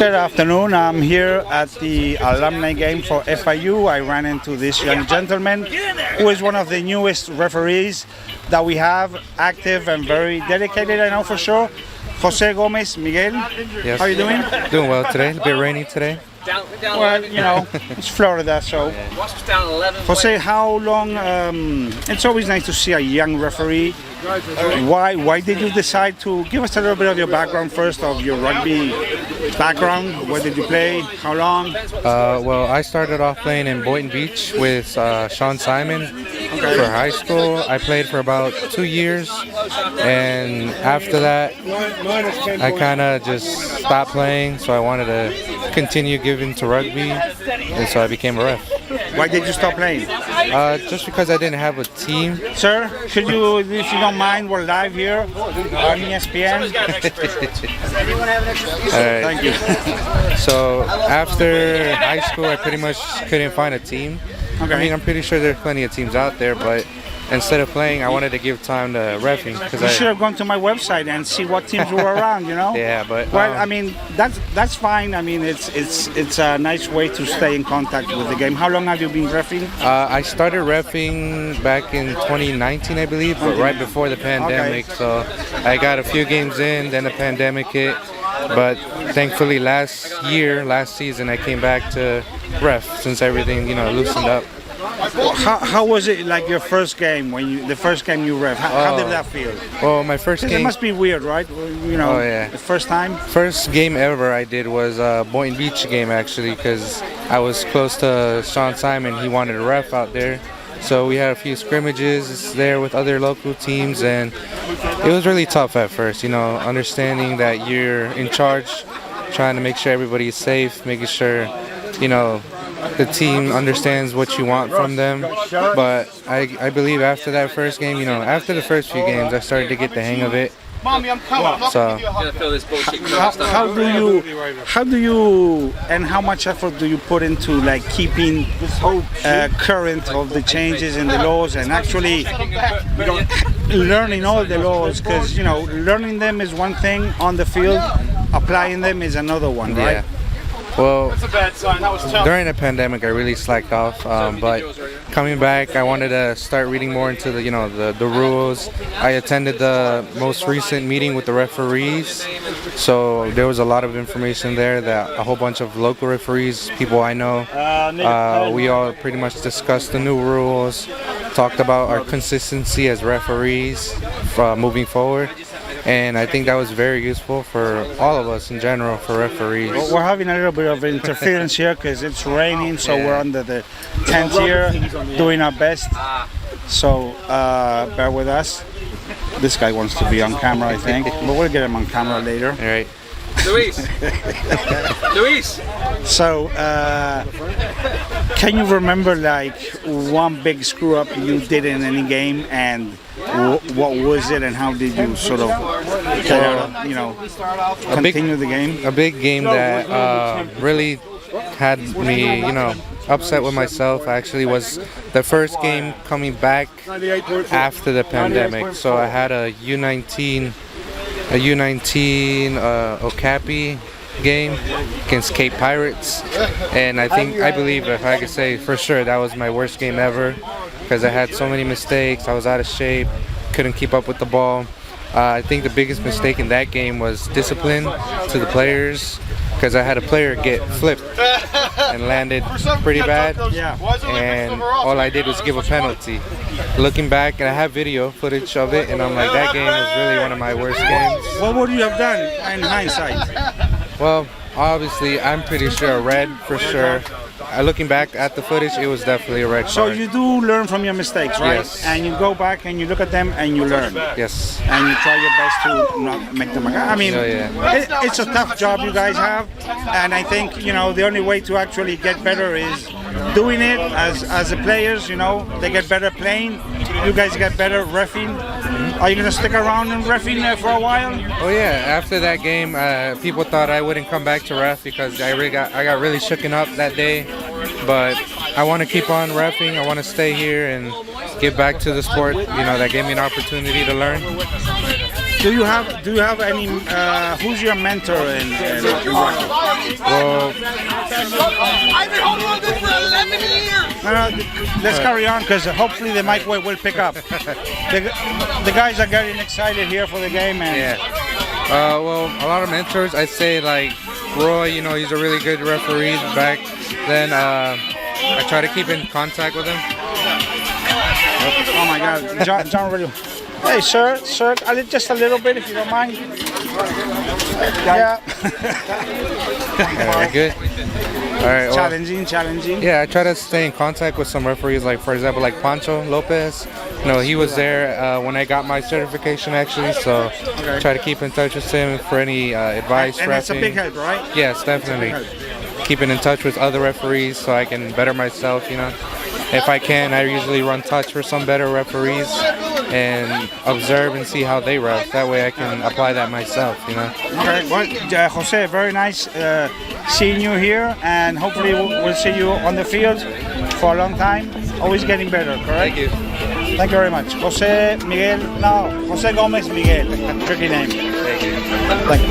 Good afternoon. I'm here at the alumni game for FIU. I ran into this young gentleman who is one of the newest referees that we have, active and very dedicated, I know for sure. José Gómez-Miguel. Yes. How are you doing? Doing well today. A bit rainy today. Well, you know, it's Florida, so. Jose, how long? It's always nice to see a young referee. Why did you decide to give us a little bit of your background first, of your rugby background? Where did you play? How long? Well, I started off playing in Boynton Beach with Sean Simon for high school. I played for about 2 years, and after that, I kind of just stopped playing. So I wanted to continue giving to rugby, and so I became a ref. Why did you stop playing? Just because I didn't have a team. Sir, could you, if you don't mind, we're live here on ESPN. All right. Thank you. So after high school, I pretty much couldn't find a team. Okay. I mean, I'm pretty sure there's plenty of teams out there, but instead of playing, I wanted to give time to reffing. You should have gone to my website and see what teams were around, you know? Yeah, but well, I mean, that's fine. I mean, it's a nice way to stay in contact with the game. How long have you been reffing? I started reffing back in 2019, I believe, but right before the pandemic. Okay. So I got a few games in, then the pandemic hit. But thankfully, last season, I came back to ref since everything, loosened up. How was it, like your first game, the first game you ref? How did that feel? Well, my first game. It must be weird, right? Oh yeah. The first time. First game ever I did was a Boynton Beach game, actually, because I was close to Sean Simon. He wanted a ref out there, so we had a few scrimmages there with other local teams, and it was really tough at first. Understanding that you're in charge, trying to make sure everybody is safe, making sure, the team understands what you want from them. But I believe after that first game, after the first few games, I started to get the hang of it. So how do you and how much effort do you put into like keeping current of the changes in the laws and actually learning all the laws? Because learning them is one thing on the field, applying them is another one, right? Yeah. Well, during the pandemic, I really slacked off, but coming back, I wanted to start reading more into the rules. I attended the most recent meeting with the referees, so there was a lot of information there that a whole bunch of local referees, people I know, we all pretty much discussed the new rules, talked about our consistency as referees moving forward. And I think that was very useful for all of us in general, for referees. Well, we're having a little bit of interference here because it's raining, so we're under the tent here, doing our best. So bear with us. This guy wants to be on camera, I think, but we'll get him on camera later. All right. Luis. So, can you remember like one big screw up you did in any game, and what was it, and how did you sort of continue the game? A big game that really had me, upset with myself actually was the first game coming back after the pandemic. So I had a U19 Okapi game against Cape Pirates, and I believe, if I could say for sure, that was my worst game ever because I had so many mistakes. I was out of shape, couldn't keep up with the ball. I think the biggest mistake in that game was discipline to the players, because I had a player get flipped and landed pretty bad, and all I did was give a penalty. Looking back, and I have video footage of it, and I'm like, that game was really one of my worst games. What would you have done in hindsight? Well, obviously, I'm pretty sure a red for sure. Looking back at the footage, it was definitely a red card. So you do learn from your mistakes, right? Yes. And you go back and you look at them and you learn. Yes. And you try your best to not make them again. I mean, it's a tough job you guys have, and I think the only way to actually get better is doing it as the players. They get better playing. You guys get better reffing. Are you gonna stick around in reffing for a while? Oh yeah. After that game, people thought I wouldn't come back to ref because I got really shooken up that day. But I want to keep on reffing. I want to stay here and get back to the sport. That gave me an opportunity to learn. Do you have any? Who's your mentor in rugby? Well, I've been holding on to this for 11 years. Let's carry on because hopefully the mic will pick up. The guys are getting excited here for the game, and yeah. Well, a lot of mentors. I'd say like Roy. You know, he's a really good referee back then. I try to keep in contact with him. oh my God, John really. Hey, sir, just a little bit if you don't mind. Yeah. Yeah, good. All right. Well, Challenging. yeah, I try to stay in contact with some referees, like for example, like Pancho Lopez. You know, he was there when I got my certification actually, so try to keep in touch with him for any advice. And it's a big help, right? Yes, definitely. Keeping in touch with other referees so I can better myself. You know, if I can, I usually run touch for some better referees and observe and see how they ref. That way I can apply that myself. You know. Okay. Well, Jose, very nice seeing you here, and hopefully we'll see you on the field for a long time. Always getting better, correct? Thank you. Thank you very much. José Gómez-Miguel. Tricky name. Thank you. Thank you.